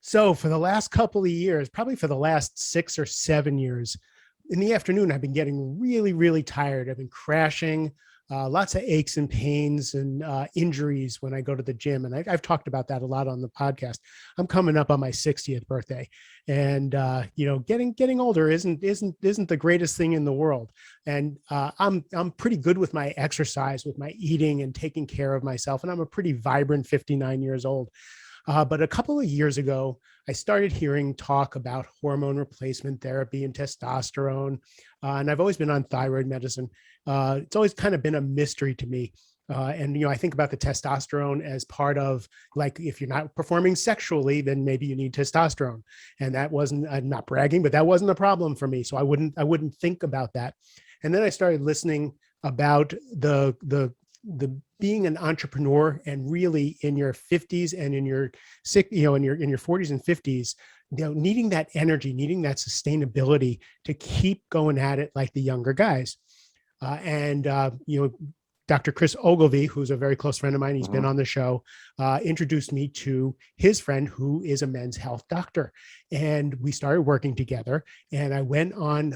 So for the last couple of years, probably for the last 6 or 7 years, in the afternoon, I've been getting really, really tired. I've been crashing, lots of aches and pains and injuries when I go to the gym. And I've talked about that a lot on the podcast. I'm coming up on my 60th birthday, and getting older isn't the greatest thing in the world. And I'm pretty good with my exercise, with my eating, and taking care of myself. And I'm a pretty vibrant 59 years old. But a couple of years ago, I started hearing talk about hormone replacement therapy and testosterone. And I've always been on thyroid medicine. It's always kind of been a mystery to me. I think about the testosterone as part of, like, if you're not performing sexually, then maybe you need testosterone. And that wasn't, I'm not bragging, but that wasn't a problem for me. So I wouldn't think about that. And then I started listening about the being an entrepreneur, and really in your 50s and in your in your 40s and 50s, needing that energy, needing that sustainability to keep going at it like the younger guys. And Dr. Chris Ogilvy, who's a very close friend of mine, he's been on the show, introduced me to his friend who is a men's health doctor. And we started working together, and I went on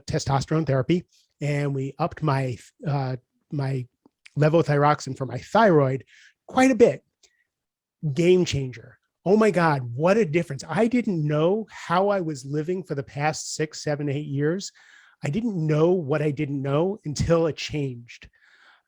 testosterone therapy, and we upped my levothyroxine for my thyroid quite a bit. Game changer. Oh my God, what a difference. I didn't know how I was living for the past 6, 7, 8 years. I didn't know what I didn't know until it changed.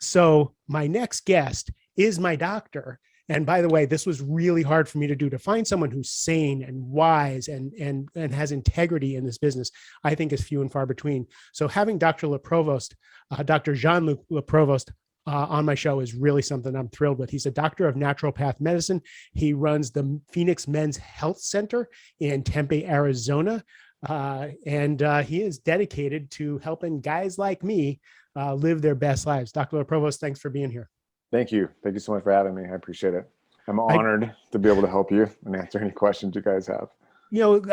So my next guest is my doctor. And by the way, this was really hard for me to do, to find someone who's sane and wise and has integrity in this business. I think is few and far between. So having Dr. Le Provost, Dr. Jean-Luc Le Provost, on my show is really something I'm thrilled with. He's a doctor of naturopath medicine. He runs the Phoenix Men's Health Center in Tempe, Arizona. And he is dedicated to helping guys like me live their best lives. Dr. Le Provost, thanks for being here. Thank you. Thank you so much for having me. I appreciate it. I'm honored to be able to help you and answer any questions you guys have.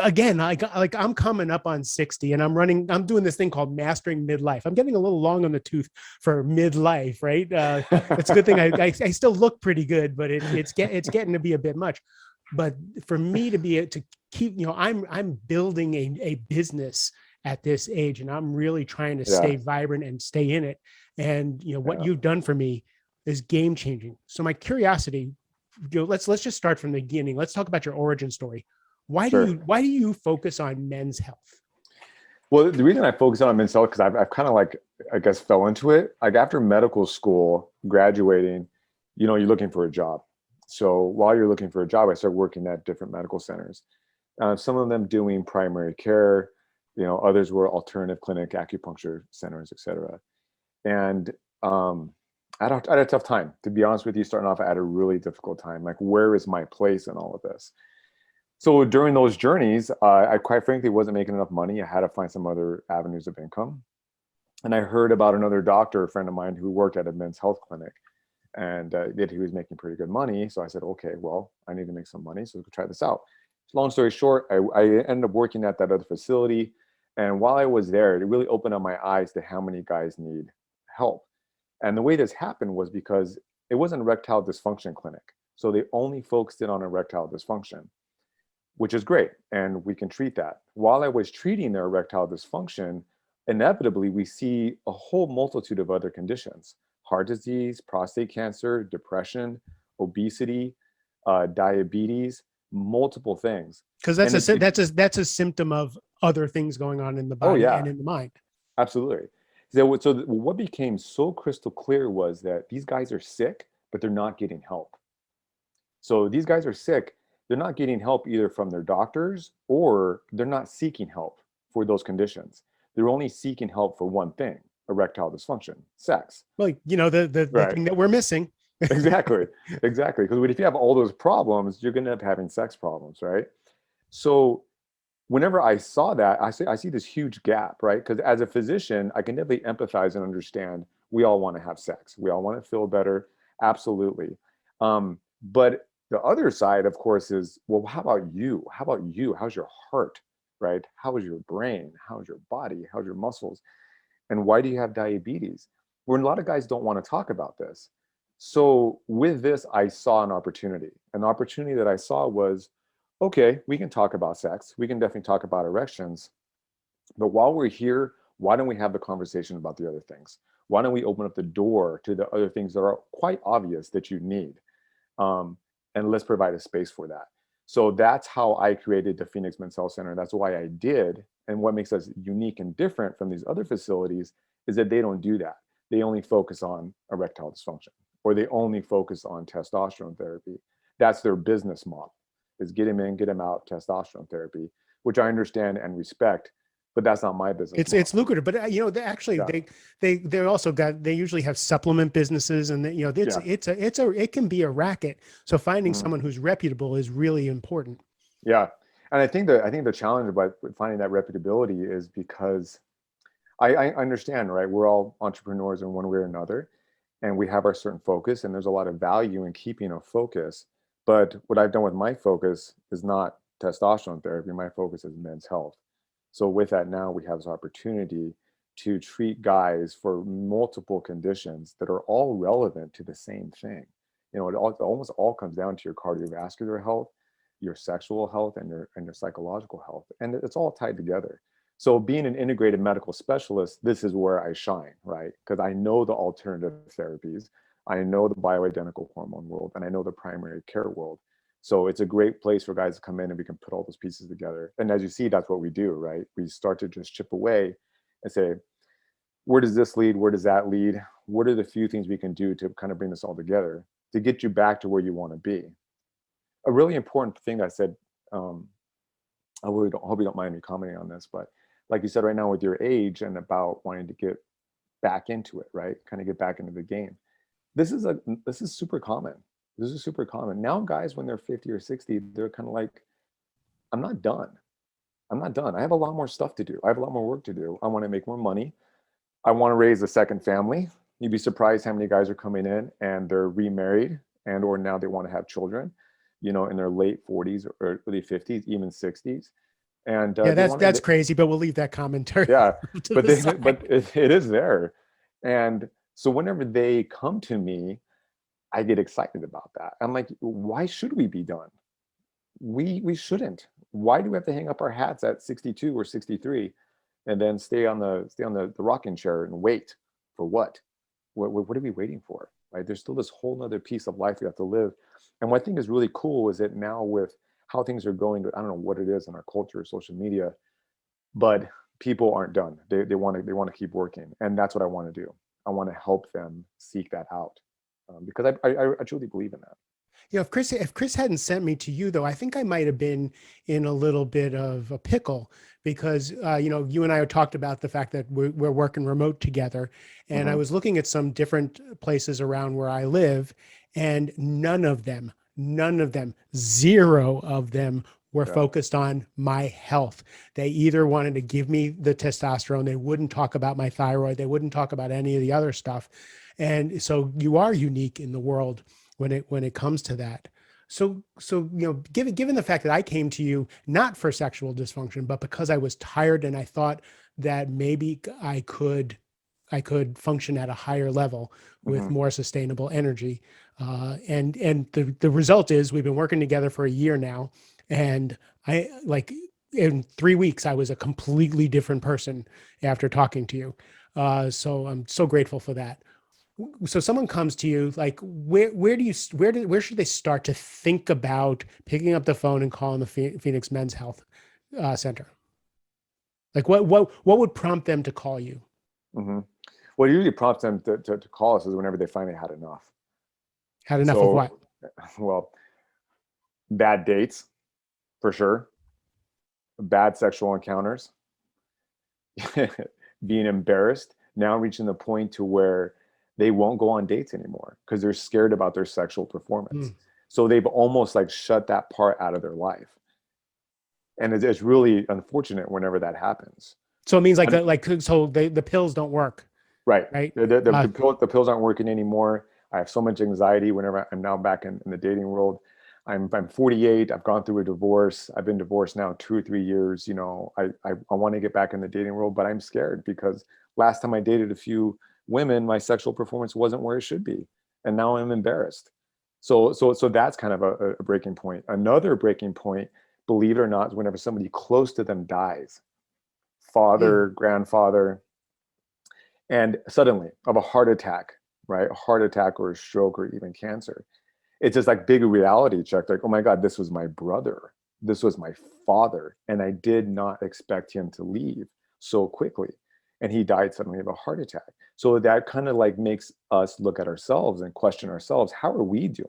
Again, I'm coming up on 60, and I'm doing this thing called mastering midlife. I'm getting a little long on the tooth for midlife, right? It's a good thing I still look pretty good, but it's getting to be a bit much. But for me to be able to keep, I'm building a business at this age, and I'm really trying to stay vibrant and stay in it. And what you've done for me is game changing. So my curiosity, let's just start from the beginning. Let's talk about your origin story. Why do you focus on men's health? Well, the reason I focus on men's health, because I've kind of I guess fell into it. Like after medical school, graduating, you're looking for a job. So while you're looking for a job, I started working at different medical centers. Some of them doing primary care, others were alternative clinic, acupuncture centers, etc. And I had a tough time, to be honest with you. Starting off, I had a really difficult time. Like, where is my place in all of this? So during those journeys, I quite frankly wasn't making enough money. I had to find some other avenues of income. And I heard about another doctor, a friend of mine, who worked at a men's health clinic, and he was making pretty good money. So I said, okay, well, I need to make some money, so let's try this out. Long story short, I ended up working at that other facility. And while I was there, it really opened up my eyes to how many guys need help. And the way this happened was because it was an erectile dysfunction clinic. So they only focused in on erectile dysfunction, which is great. And we can treat that. While I was treating their erectile dysfunction, inevitably we see a whole multitude of other conditions: heart disease, prostate cancer, depression, obesity, diabetes, multiple things. Because that's a symptom of other things going on in the body and in the mind. Absolutely. So what became so crystal clear was that these guys are sick, but they're not getting help. So these guys are sick. They're not getting help either from their doctors, or they're not seeking help for those conditions. They're only seeking help for one thing: erectile dysfunction, sex. Well, the thing that we're missing. Exactly. Because if you have all those problems, you're going to end up having sex problems, right? So whenever I saw that, I see this huge gap, right? Because as a physician, I can definitely empathize and understand. We all want to have sex. We all want to feel better. Absolutely. But the other side, of course, is, well, how about you? How about you? How's your heart, right? How is your brain? How's your body? How's your muscles? And why do you have diabetes? Where a lot of guys don't want to talk about this. So with this, I saw an opportunity. An opportunity that I saw was, okay, we can talk about sex. We can definitely talk about erections. But while we're here, why don't we have the conversation about the other things? Why don't we open up the door to the other things that are quite obvious that you need? Um, and let's provide a space for that. So that's how I created the Phoenix Men's Health Center. That's why I did. And what makes us unique and different from these other facilities is that they don't do that. They only focus on erectile dysfunction, or they only focus on testosterone therapy. That's their business model, is get him in, get him out, testosterone therapy, which I understand and respect, but that's not my business It's model. lucrative, but they actually Yeah. they also got, they usually have supplement businesses, and Yeah. it can be a racket. So finding Mhm. someone who's reputable is really important. Yeah. And I think the challenge about finding that reputability is because I understand, right? We're all entrepreneurs in one way or another, and we have our certain focus, and there's a lot of value in keeping a focus. But what I've done with my focus is not testosterone therapy. My focus is men's health. So with that, now we have this opportunity to treat guys for multiple conditions that are all relevant to the same thing. It almost all comes down to your cardiovascular health, your sexual health, and your psychological health, and it's all tied together. So being an integrated medical specialist, this is where I shine, right? Because I know the alternative therapies, I know the bioidentical hormone world, and I know the primary care world. So it's a great place for guys to come in and we can put all those pieces together. And as you see, that's what we do, right? We start to just chip away and say, where does this lead? Where does that lead? What are the few things we can do to kind of bring this all together to get you back to where you want to be? A really important thing that I said, um, I really don't, hope you don't mind me commenting on this, but like you said, right now with your age and about wanting to get back into it, right? Kind of get back into the game. This is super common. This is super common. Now guys, when they're 50 or 60, they're kind of like, I'm not done. I'm not done. I have a lot more stuff to do. I have a lot more work to do. I want to make more money. I want to raise a second family. You'd be surprised how many guys are coming in and they're remarried and or now they want to have children, in their late 40s or early 50s, even 60s. And Yeah, they that's want to, crazy, but we'll leave that commentary yeah, to but the but side. it is there. And so whenever they come to me, I get excited about that. I'm like, why should we be done? We shouldn't. Why do we have to hang up our hats at 62 or 63 and then stay on the rocking chair and wait for what? What are we waiting for? Right? There's still this whole other piece of life we have to live. And what I think is really cool is that now with how things are going, I don't know what it is in our culture, social media, but people aren't done. They want to keep working, and that's what I want to do. I want to help them seek that out because I truly believe in that. If Chris hadn't sent me to you, though, I think I might have been in a little bit of a pickle, because you and I had talked about the fact that we're working remote together, and I Hmm. was looking at some different places around where I live, and none of them, zero of them were Yeah. focused on my health. They either wanted to give me the testosterone, they wouldn't talk about my thyroid, they wouldn't talk about any of the other stuff. And so you are unique in the world when it comes to that. So given the fact that I came to you not for sexual dysfunction, but because I was tired and I thought that maybe I could function at a higher level with Hmm. more sustainable energy. And the result is we've been working together for a year now, and I like in 3 weeks I was a completely different person after talking to you. So I'm so grateful for that. So someone comes to you, like, where should they start to think about picking up the phone and calling the Phoenix Men's Health Center? Like, what would prompt them to call you? Hmm. What usually prompts them to call us is whenever they finally had enough. Had enough of what? So, well, bad dates for sure, bad sexual encounters, being embarrassed, now reaching the point to where they won't go on dates anymore because they're scared about their sexual performance. Mm. So they've almost like shut that part out of their life. And it's really unfortunate whenever that happens. So it means like And, that, like, so the pills don't work, right. right? The pills aren't working anymore. I have so much anxiety whenever I'm now back in the dating world. I'm 48. I've gone through a divorce. I've been divorced now 2 or 3 years. I want to get back in the dating world, but I'm scared because last time I dated a few women, my sexual performance wasn't where it should be, and now I'm embarrassed. So that's kind of a breaking point. Another breaking point believe it or not, is whenever somebody close to them dies, Mm. father, grandfather, and suddenly of a heart attack, right? A heart attack or a stroke or even cancer. It's just like big reality check. Like, oh my God, this was my brother. This was my father. And I did not expect him to leave so quickly. And he died suddenly of a heart attack. So that kind of like makes us look at ourselves and question ourselves. How are we doing?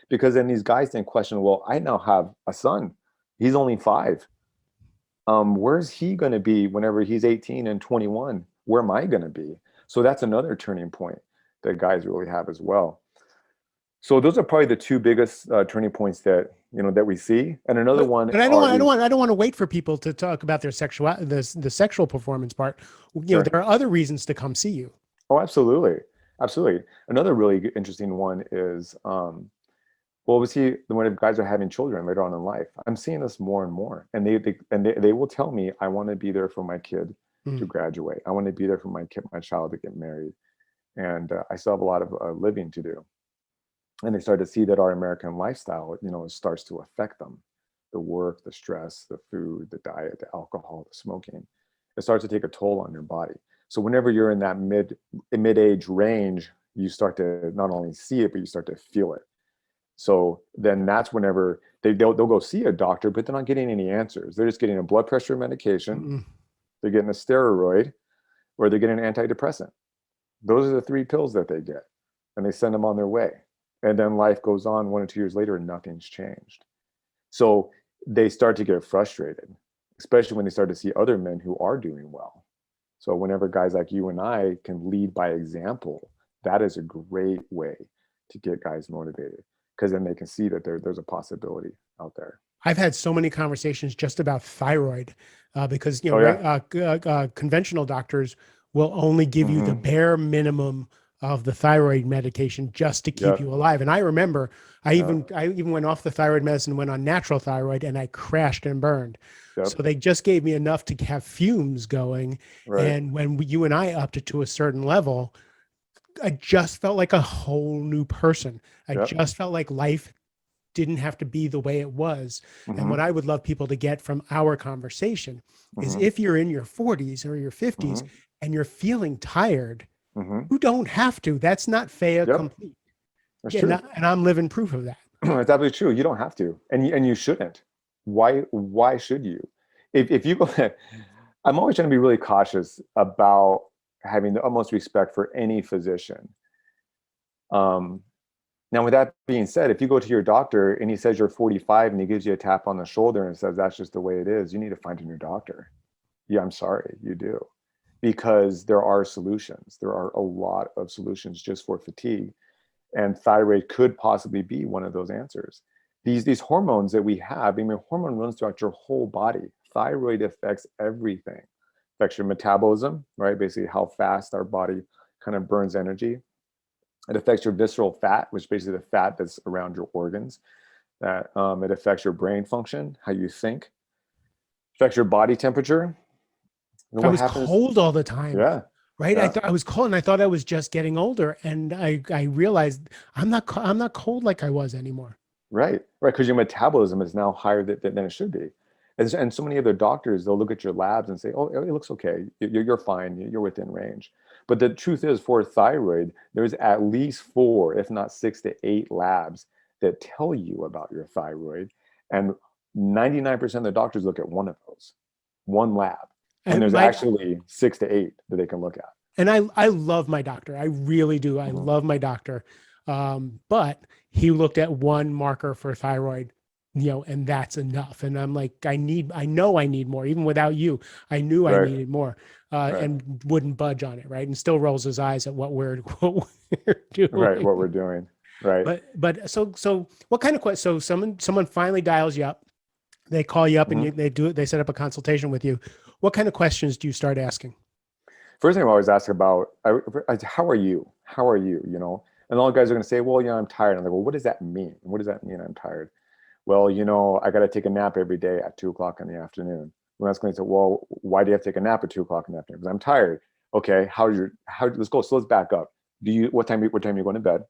Because then these guys then question, well, I now have a son. He's only 5. Where's he going to be whenever he's 18 and 21? Where am I going to be? So that's another turning point that guys really have as well. So those are probably the two biggest turning points that that we see. And another one But are these. I don't want to wait for people to talk about their the sexual performance part. Sure. There are other reasons to come see you. Oh, absolutely, absolutely. Another really interesting one is, well, we see when guys are having children later on in life. I'm seeing this more and more, and they will tell me, I want to be there for my kid to Mm. graduate. I want to be there for my child to get married, and I still have a lot of living to do. And they start to see that our American lifestyle, starts to affect them. The work, the stress, the food, the diet, the alcohol, the smoking. It starts to take a toll on your body. So whenever you're in that mid-age range, you start to not only see it, but you start to feel it. So then that's whenever they'll go see a doctor, but they're not getting any answers. They're just getting a blood pressure medication, Mm. they're getting a steroid, or they're getting an antidepressant. Those are the 3 pills that they get, and they send them on their way. And then life goes on 1 or 2 years later, and nothing's changed. So they start to get frustrated, especially when they start to see other men who are doing well. So whenever guys like you and I can lead by example, that is a great way to get guys motivated, because then they can see that there's a possibility out there. I've had so many conversations just about thyroid because Oh yeah. conventional doctors will only give you the Mm-hmm. bare minimum of the thyroid medication just to keep Yep. you alive. And I remember Yep. I even went off the thyroid medicine and went on natural thyroid, and I crashed and burned. Yep. So they just gave me enough to have fumes going. Right. And when you and I upped it to a certain level, I just felt like a whole new person. I Yep. just felt like life didn't have to be the way it was. And Mm-hmm. what I would love people to get from our conversation is, Mm-hmm. if you're in your 40s or your 50s Mm-hmm. and you're feeling tired, Mm-hmm. you don't have to. That's not fait Yep. accompli. That's Yeah, true. and I'm living proof of that. It's absolutely true. You don't have to, and you shouldn't. Why should you? If you go, I'm always trying to be really cautious about having the utmost respect for any physician. Um, Now, with that being said, if you go to your doctor and he says you're 45 and he gives you a tap on the shoulder and says that's just the way it is, you need to find a new doctor. Yeah, I'm sorry, you do, because there are solutions. There are a lot of solutions just for fatigue, and thyroid could possibly be one of those answers. These hormones that we have, I mean, hormone runs throughout your whole body. Thyroid affects everything. Affects your metabolism, right? Basically, how fast our body kind of burns energy. It affects your visceral fat, which is basically the fat that's around your organs. That it affects your brain function, how you think. Affects your body temperature. And I what was happens? cold all the time, Yeah, right? I yeah. thought I was cold, and I thought I was just getting older. And I realized I'm not cold like I was anymore. Right, right, because your metabolism is now higher than it should be. And so many other doctors, they'll look at your labs and say, oh, it looks okay. You're fine. You're within range. But the truth is, for thyroid, there's at least 4, if not 6 to 8 labs that tell you about your thyroid. And 99% of the doctors look at one of those, one lab. And And there's my actually 6 to 8 that they can look at. and I love my doctor. I really do. I Hmm. love my doctor. But he looked at one marker for thyroid, and that's enough. And I'm like, I know I need more. Even without you, I knew I Right, needed more, right, and wouldn't budge on it, right? And still rolls his eyes at what we're what we're right. doing. What we're doing. Right. But what kind of question? So someone finally dials you up. They call you up and Mhm. they set up a consultation with you. What kind of questions do you start asking? First thing I always ask about, how are you? How are you? And all the guys are going to say, well, I'm tired. I'm like, well, what does that mean? What does that mean? I'm tired. Well, I got to take a nap every day at 2 o'clock in the afternoon. And that's going to say, well, why do you have to take a nap at 2 o'clock in the afternoon? Because I'm tired. Okay. Let's go. So let's back up. What time are you going to bed?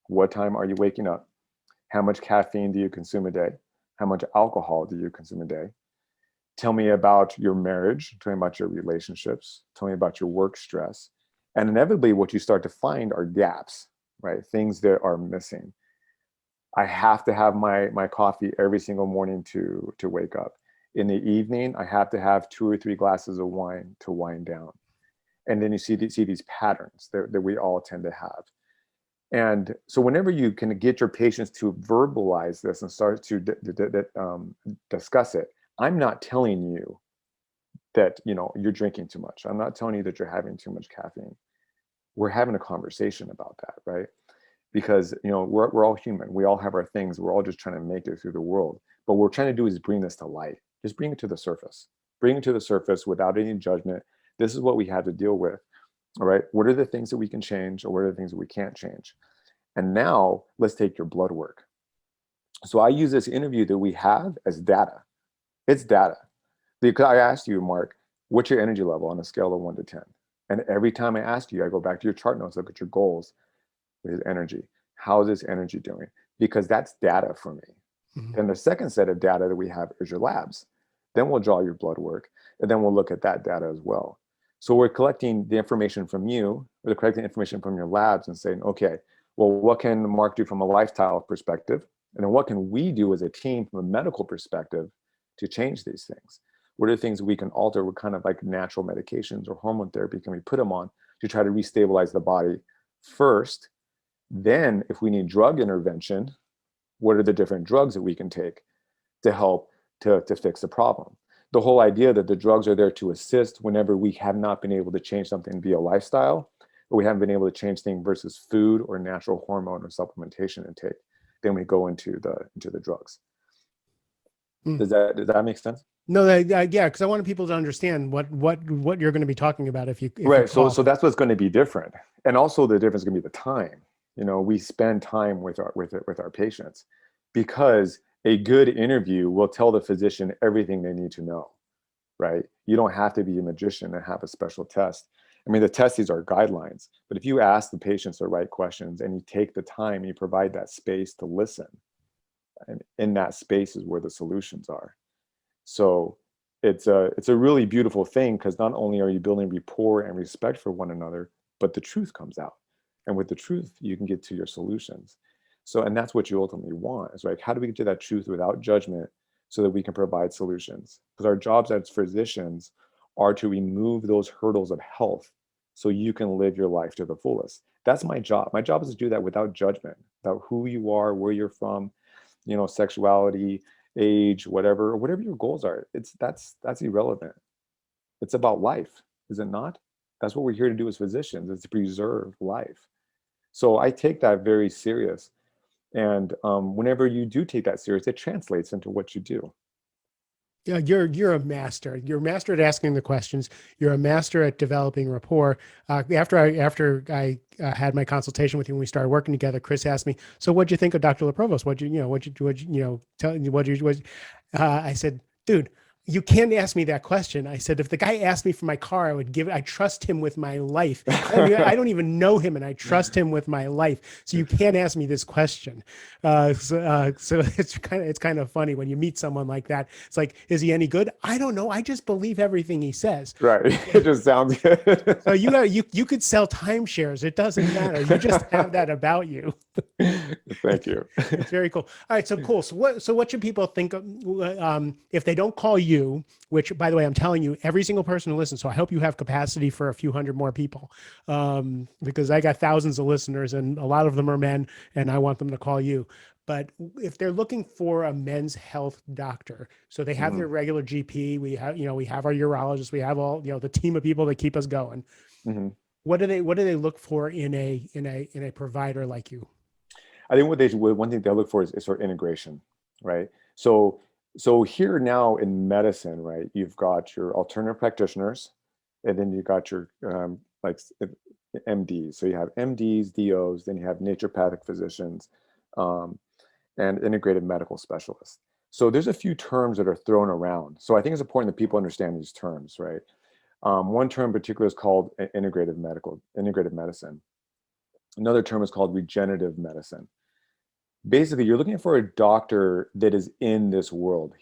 What time are you waking up? How much caffeine do you consume a day? How much alcohol do you consume a day? Tell me about your marriage. Tell me about your relationships. Tell me about your work stress. And inevitably, what you start to find are gaps, right? Things that are missing. I have to have my coffee every single morning to wake up. In the evening, I have to have 2 or 3 glasses of wine to wind down. And then you see these patterns that we all tend to have. And so whenever you can get your patients to verbalize this and start to discuss it, I'm not telling you that you're drinking too much. I'm not telling you that you're having too much caffeine. We're having a conversation about that, right? Because we're all human. We all have our things. We're all just trying to make it through the world. But what we're trying to do is bring this to light. Just bring it to the surface. Bring it to the surface without any judgment. This is what we have to deal with. All right. What are the things that we can change, or what are the things that we can't change? And now let's take your blood work. So I use this interview that we have as data. It's data. Because I asked you, Mark, what's your energy level on a scale of 1 to 10? And every time I ask you, I go back to your chart notes, look at your goals with energy. How is this energy doing? Because that's data for me. Mhm. Then the second set of data that we have is your labs. Then we'll draw your blood work, and then we'll look at that data as well. So we're collecting the information from you, we're collecting information from your labs and saying, okay, well, what can Mark do from a lifestyle perspective? And then what can we do as a team from a medical perspective to change these things? What are the things we can alter? What kind of like natural medications or hormone therapy can we put them on to try to restabilize the body first? Then if we need drug intervention, what are the different drugs that we can take to help to fix the problem? The whole idea that the drugs are there to assist whenever we have not been able to change something via lifestyle, or we haven't been able to change things versus food or natural hormone or supplementation intake, then we go into the drugs. Mm. Does that make sense? No, yeah, because I wanted people to understand what you're going to be talking about if you Right. So call. that's what's going to be different. And also the difference is going to be the time. We spend time with our patients, because a good interview will tell the physician everything they need to know, right? You don't have to be a magician and have a special test. I mean, the testes are guidelines, but if you ask the patients the right questions and you take the time, you provide that space to listen, and in that space is where the solutions are. So it's a really beautiful thing, because not only are you building rapport and respect for one another, but the truth comes out. And with the truth, you can get to your solutions. So, and that's what you ultimately want, is like, how do we get to that truth without judgment so that we can provide solutions? Because our jobs as physicians are to remove those hurdles of health so you can live your life to the fullest. That's my job. My job is to do that without judgment, about who you are, where you're from, sexuality, age, whatever your goals are. That's irrelevant. It's about life, is it not? That's what we're here to do as physicians, is to preserve life. So I take that very serious. And whenever you do take that serious, it translates into what you do. Yeah, you're a master. You're a master at asking the questions. You're a master at developing rapport. After I had my consultation with you when we started working together, Chris asked me, "So what'd you think of Dr. Le Provost? I said, dude, you can't ask me that question. I said, if the guy asked me for my car, I trust him with my life. I don't even know him, and I trust him with my life. So you can't ask me this question. So it's kind of funny when you meet someone like that. It's like, is he any good? I don't know. I just believe everything he says. Right. It just sounds good. So you could sell timeshares. It doesn't matter. You just have that about you. Thank you. It's very cool. All right, so cool. So what should people think of, if they don't call you? Which, by the way, I'm telling you, every single person who listens. So I hope you have capacity for a few hundred more people, because I got thousands of listeners, and a lot of them are men, and I want them to call you. But if they're looking for a men's health doctor, so they have their regular GP, we have our urologist, we have all the team of people that keep us going. Mm-hmm. What do they look for in a provider like you? I think one thing they look for is sort of integration, right? So here now in medicine, right, you've got your alternative practitioners, and then you got your MDs. So you have MDs, DOs, then you have naturopathic physicians, um, and integrated medical specialists. So there's a few terms that are thrown around. So I think it's important that people understand these terms, right? One term in particular is called integrated medicine. Another term is called regenerative medicine. Basically, you're looking for a doctor that is in this world.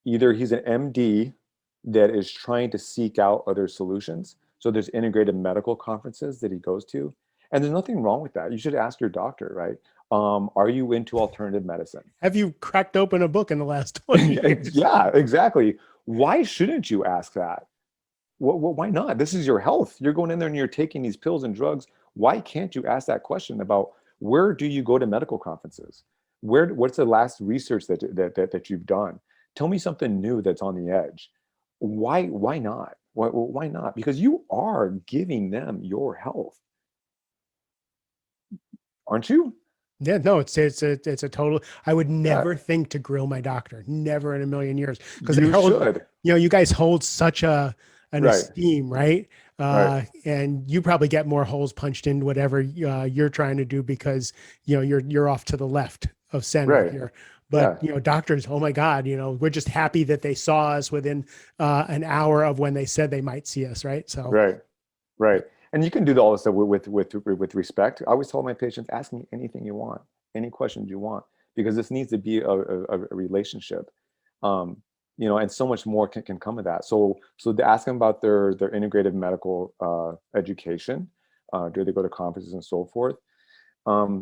Either he's an MD that is trying to seek out other solutions. So there's integrated medical conferences that he goes to. And there's nothing wrong with that. You should ask your doctor, right? Are you into alternative medicine? Have you cracked open a book in the last 20 years? Yeah, exactly. Why shouldn't you ask that? Why not? This is your health. You're going in there and you're taking these pills and drugs. Why can't you ask that question about where do you go to medical conferences? What's the last research that you've done? Tell me something new that's on the edge. Why not? Why not? Because you are giving them your health, aren't you? Yeah, no, it's a total. I would Yeah, never think to grill my doctor, never in a million years, because they you hold, should. you guys hold such an Right, esteem, right? right, And you probably get more holes punched in whatever you're trying to do because you're off to the left of center right. here. But Yeah, doctors, oh my God, we're just happy that they saw us within an hour of when they said they might see us, right? So right. Right. And you can do all this stuff with respect. I always tell my patients, ask me anything you want, any questions you want, because this needs to be a relationship. And so much more can come of that. So to ask them about their integrative medical education, do they go to conferences and so forth?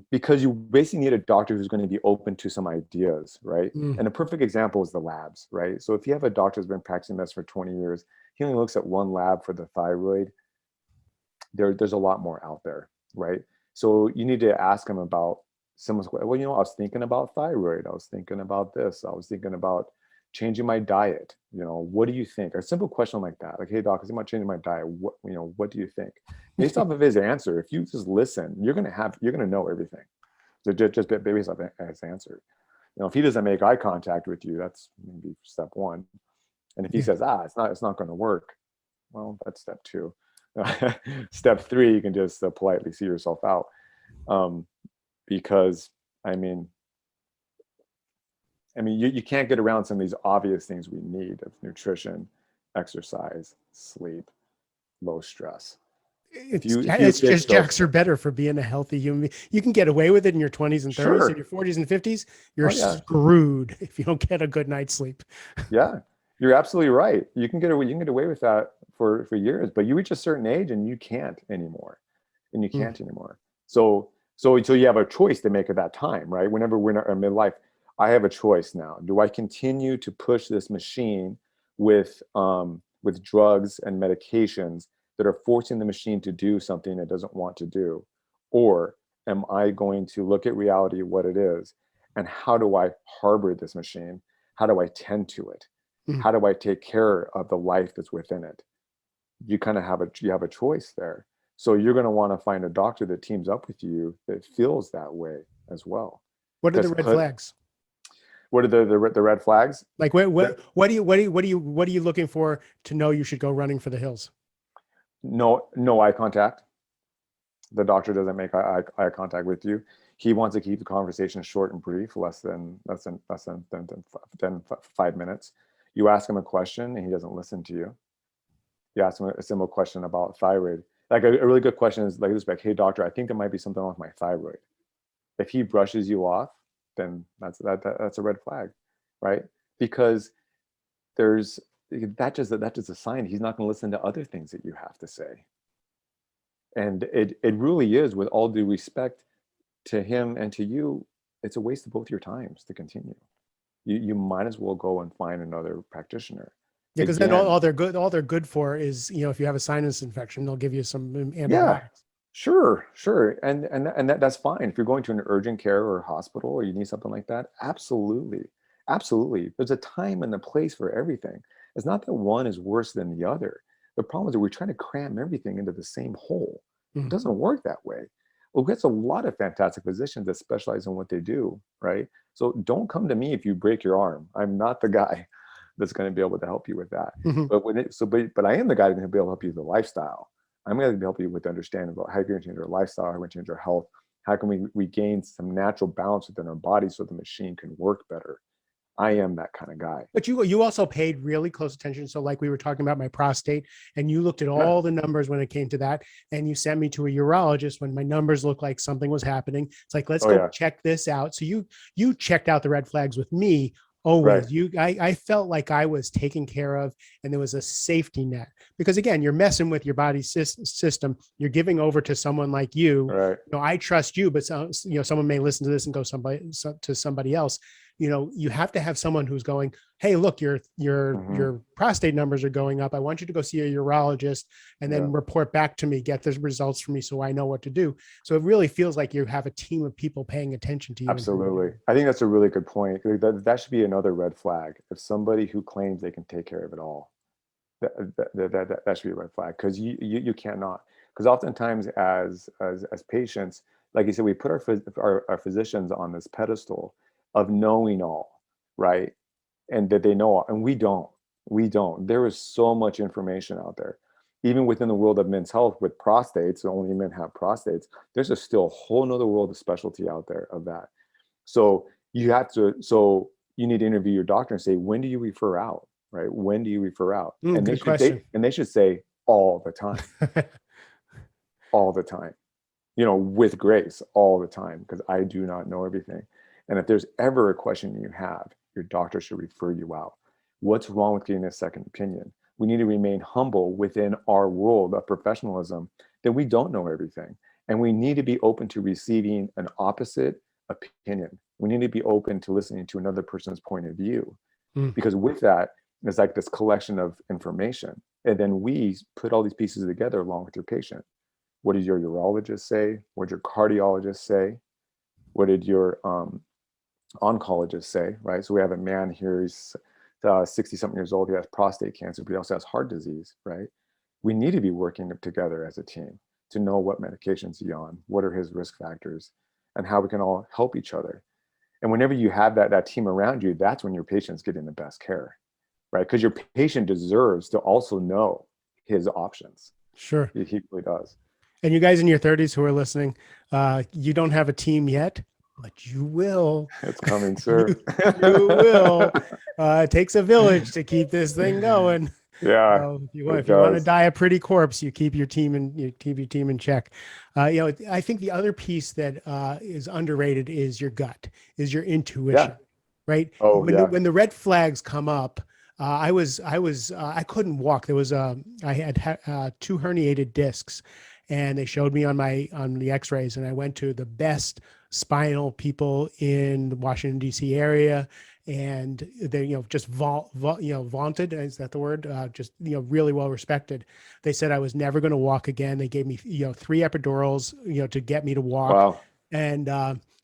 Because you basically need a doctor who's going to be open to some ideas, right? mm, And a perfect example is the labs, right? So if you have a doctor who's been practicing medicine for 20 years, he only looks at one lab for the thyroid. There's a lot more out there, right? So you need to ask them about someone's, well, I was thinking about thyroid. I was thinking about this. I was thinking about changing my diet. What do you think? A simple question like that. Like, hey, doc, I'm about changing my diet. What do you think? Based off of his answer, if you just listen, you're gonna know everything. So just based off his answer. If he doesn't make eye contact with you, that's maybe step one. And if he yeah. says, it's not going to work, well, that's step two. Step three, you can just politely see yourself out. Um, because I mean, you can't get around some of these obvious things we need of nutrition, exercise, sleep, low stress. If It's you if you it's fix just those, jacks are better for being a healthy human being. You can get away with it in your 20s and 30s. In sure. your 40s and 50s, you're Oh yeah, screwed if you don't get a good night's sleep. yeah. You're absolutely right. You can get away with that for years, but you reach a certain age and you can't anymore. And you Mm. can't anymore. So you have a choice to make at that time, right? Whenever we're in our midlife, I have a choice now. Do I continue to push this machine with drugs and medications that are forcing the machine to do something it doesn't want to do, or am I going to look at reality, what it is, and how do I harbor this machine? How do I tend to it? Mm. How do I take care of the life that's within it? You have a choice there. So you're going to want to find a doctor that teams up with you that feels that way as well. What are the Because red flags? what are the red flags? Like what are you looking for to know you should go running for the hills? No eye contact. The doctor doesn't make eye contact with you. He wants to keep the conversation short and brief, less than 5 minutes. You ask him a question and he doesn't listen to you. You ask him a simple question about thyroid. Like a really good question is like this: like, hey doctor, I think there might be something wrong with my thyroid. If he brushes you off, then that's a red flag, right? Because there's that's just a sign he's not going to listen to other things that you have to say. And it really is, with all due respect to him and to you, it's a waste of both your times to continue. You might as well go and find another practitioner. Yeah, because then Again, all they're good for is, if you have a sinus infection, they'll give you some yeah, antibiotics. sure, and that's fine. If you're going to an urgent care or a hospital or you need something like that, absolutely. There's a time and a place for everything. It's not that one is worse than the other. The problem is that we're trying to cram everything into the same hole. It Mm. doesn't work that way. Well, there's a lot of fantastic physicians that specialize in what they do, right? So don't come to me if you break your arm. I'm not the guy that's going to be able to help you with that. Mhm. But I am the guy that's going to be able to help you with the lifestyle. I'm going to help you with understanding about how you're going to change your lifestyle, how we're going to change our health, how can we regain some natural balance within our body so the machine can work better. I am that kind of guy. But you also paid really close attention. So like we were talking about my prostate, and you looked at Yeah. all the numbers when it came to that, and you sent me to a urologist when my numbers looked like something was happening. It's like, let's Oh go yeah. check this out. So you checked out the red flags with me Right. always. I felt like I was taken care of, and there was a safety net, because again, you're messing with your body system. You're giving over to someone like you. Right. I trust you, but someone may listen to this and go to somebody else. You have to have someone who's going, hey, look, Hmm. your prostate numbers are going up. I want you to go see a urologist and Yeah. then report back to me, get the results for me so I know what to do. So it really feels like you have a team of people paying attention to you. Absolutely. I think that's a really good point. That should be another red flag. If somebody who claims they can take care of it all, that should be a red flag, because you cannot. Because oftentimes as patients, like you said, we put our physicians on this pedestal of knowing all, right? And that they know all, and we don't. There is so much information out there, even within the world of men's health with prostates. Only men have prostates. There's still a whole nother world of specialty out there of that. So you need to interview your doctor and say, when do you refer out? Right? When do you refer out? And Good question. they should say all the time, all the time, with grace, all the time, because I do not know everything. And if there's ever a question you have, your doctor should refer you out. What's wrong with getting a second opinion? We need to remain humble within our world of professionalism, that we don't know everything. And we need to be open to receiving an opposite opinion. We need to be open to listening to another person's point of view, Mm, because with that, it's like this collection of information. And then we put all these pieces together along with your patient. What did your urologist say? What did your cardiologist say? What did your oncologist say? Right. So we have a man here, he's 60 something years old. He has prostate cancer, but he also has heart disease. Right. We need to be working together as a team to know what medications he's on, what are his risk factors, and how we can all help each other. And whenever you have that team around you, that's when your patient's getting the best care, right? Because your patient deserves to also know his options. sure. He really does. And you guys in your 30s who are listening, you don't have a team yet, but you will. It's coming, sir. You will. It takes a village to keep this thing going. Yeah, So it if you want to does. die a pretty corpse, you keep your team in check. I think the other piece that is underrated is your gut, is your Yeah. intuition, right? Oh, yeah. When the red flags come up, I couldn't walk. I had two herniated discs, and they showed me on the X-rays, and I went to the best spinal people in the Washington D.C. area, and they just vaunted, is that the word, just really well respected. They said I was never going to walk again. They gave me 3 epidurals to get me to walk, Wow. and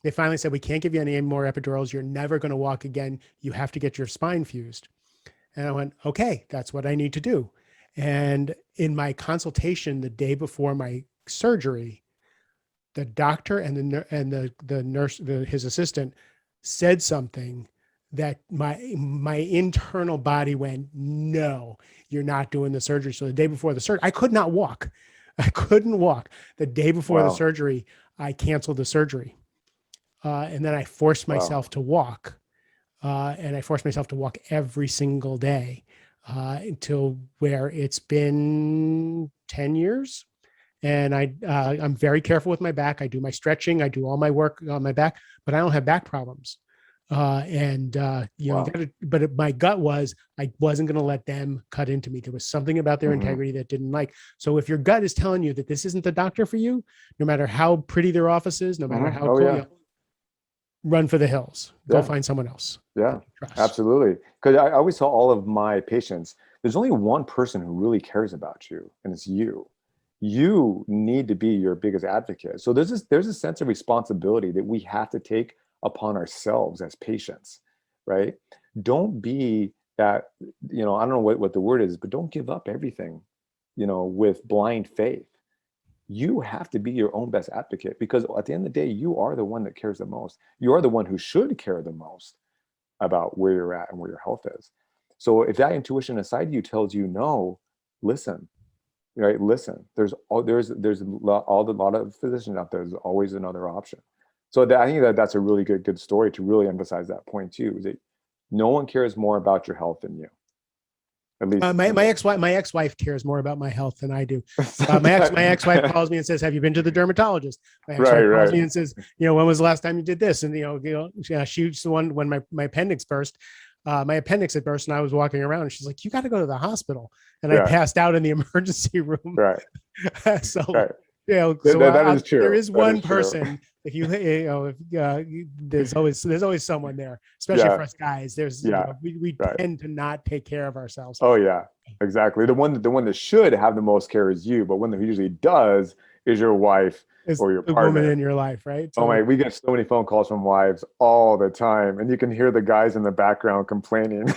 they finally said, we can't give you any more epidurals, you're never going to walk again, you have to get your spine fused. And I went, okay, that's what I need to do. And in my consultation the day before my surgery, the doctor and the nurse, his assistant, said something that my internal body went, no, you're not doing the surgery. So the day before the surgery, I could not walk. I couldn't walk. The day before the Wow. surgery, I canceled the surgery. And then I forced Wow. myself to walk. And I forced myself to walk every single day until where it's been 10 years. And I'm very careful with my back. I do my stretching. I do all my work on my back, but I don't have back problems. You Wow. got to, but my gut was, I wasn't going to let them cut into me. There was something about their Hmm. integrity that didn't like. So if your gut is telling you that this isn't the doctor for you, no matter how pretty their office is, no matter Hmm. how Oh, cool, yeah. run for the hills, go Yeah. find someone else Yeah. that you trust. Absolutely. Because I always tell all of my patients, there's only one person who really cares about you, and it's you. You need to be your biggest advocate. So there's a sense of responsibility that we have to take upon ourselves as patients, right? Don't be that, I don't know what the word is, but don't give up everything, with blind faith. You have to be your own best advocate, because at the end of the day, you are the one that cares the most. You are the one who should care the most about where you're at and where your health is. So if that intuition inside you tells you no, listen, right? Listen. There's a lot of physicians out there. There's always another option. So I think that's a really good story to really emphasize that point too. Is that No one cares more about your health than you. At least My ex-wife cares more about my health than I do. My ex-wife calls me and says, "Have you been to the dermatologist?" My ex-wife calls me and says, "When was the last time you did this?" And she's the one when my appendix burst. My appendix had burst, and I was walking around, and she's like, "You got to go to the hospital." And I passed out in the emergency room. Right. So, right. So that is true. There is one person. If there's always someone there, especially for us guys. We tend to not take care of ourselves. Oh yeah, exactly. The one that should have the most care is you, but one that usually does is your wife or your partner. Woman in your life, right? So, we get so many phone calls from wives all the time, and you can hear the guys in the background complaining.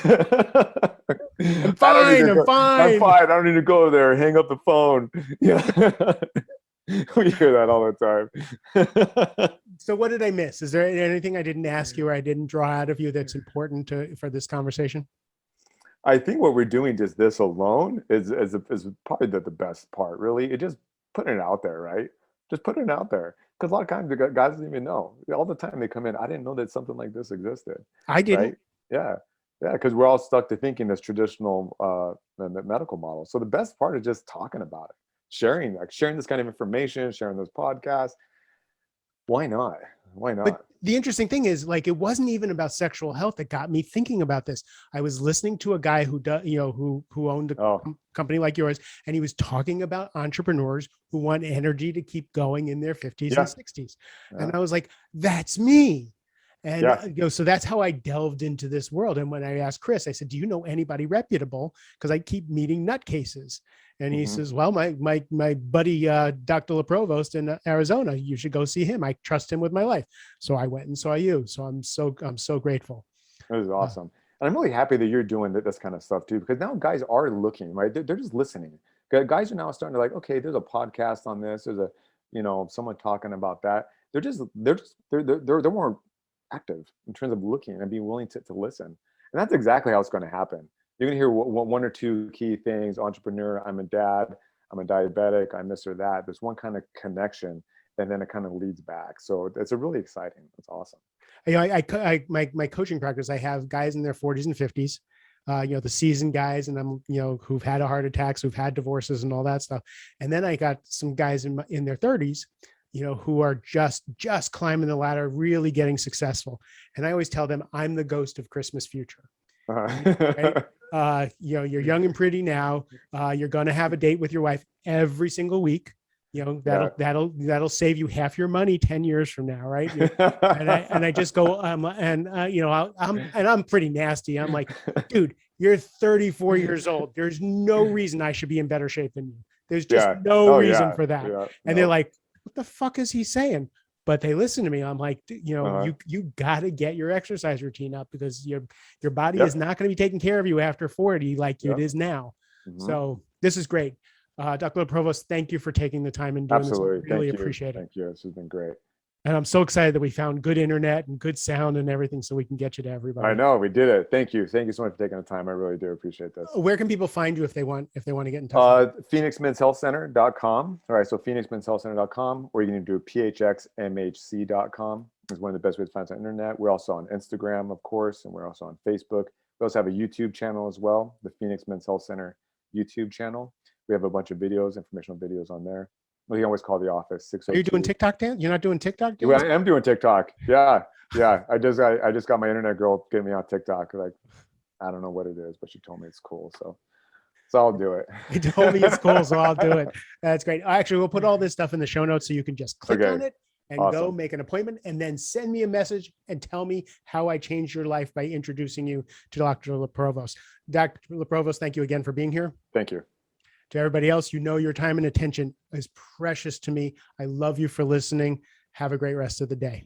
I'm fine. I don't need to go there. Hang up the phone. Yeah. We hear that all the time. So what did I miss? Is there anything I didn't ask you or I didn't draw out of you that's important for this conversation? I think what we're doing, just this alone, is probably the best part, really. It just putting it out there, right? Just putting it out there. Because a lot of times the guys don't even know. All the time they come in, I didn't know that something like this existed. I didn't. Right? Yeah. Yeah, because we're all stuck to thinking this traditional medical model. So the best part is just talking about it. Sharing this kind of information, sharing those podcasts. Why not? But the interesting thing is, it wasn't even about sexual health that got me thinking about this. I was listening to a guy who owned a company like yours, and he was talking about entrepreneurs who want energy to keep going in their 50s and 60s. Yeah. And I was like, that's me. And so that's how I delved into this world. And when I asked Chris, I said, "Do you know anybody reputable?" Because I keep meeting nutcases. And he says, "Well, my buddy, Dr. Le Provost in Arizona, you should go see him. I trust him with my life." So I went and saw you. So I'm so grateful. That is awesome. And I'm really happy that you're doing this kind of stuff too, because now guys are looking, right? They're just listening. Guys are now starting to okay, there's a podcast on this. There's someone talking about that. They're more active in terms of looking and being willing to listen. And that's exactly how it's going to happen. You're going to hear one or two key things: entrepreneur, I'm a dad, I'm a diabetic, I'm this or that. There's one kind of connection, and then it kind of leads back. So it's really exciting. It's awesome. My coaching practice, I have guys in their 40s and 50s, the seasoned guys, and I'm, who've had heart attacks, who've had divorces and all that stuff. And then I got some guys in their 30s, who are just climbing the ladder, really getting successful. And I always tell them, I'm the ghost of Christmas future. Right? You're young and pretty now. You're going to have a date with your wife every single week. That'll save you half your money 10 years from now, right? And I just go, I'm pretty nasty. I'm like, dude, you're 34 years old. There's no reason I should be in better shape than you. There's just no reason for that. And they're like, what the fuck is he saying? But they listen to me. I'm like, you got to get your exercise routine up, because your body is not going to be taking care of you after 40 like it is now. So this is great. Dr. Le Provost, thank you for taking the time and doing this. I really appreciate it. Thank you. This has been great. And I'm so excited that we found good internet and good sound and everything, so we can get you to everybody. I know we did it. Thank you. Thank you so much for taking the time. I really do appreciate this. Where can people find you if they want to get in touch? PhoenixMen'sHealthCenter.com. All right. So PhoenixMen'sHealthCenter.com, or you can do phxmhc.com. is one of the best ways to find us on the internet. We're also on Instagram, of course, and we're also on Facebook. We also have a YouTube channel as well, the Phoenix Men's Health Center YouTube channel. We have a bunch of videos, informational videos on there. We can always call the office. 602. Are you doing TikTok, Dan? You're not doing TikTok? Well, I am doing TikTok. Yeah. I just got my internet girl getting me on TikTok. Like, I don't know what it is, but she told me it's cool. So I'll do it. He told me it's cool, so I'll do it. That's great. Actually, we'll put all this stuff in the show notes, so you can just click on it and go make an appointment, and then send me a message and tell me how I changed your life by introducing you to Dr. Le Provost. Dr. Le Provost, thank you again for being here. Thank you. To everybody else, your time and attention is precious to me. I love you for listening. Have a great rest of the day.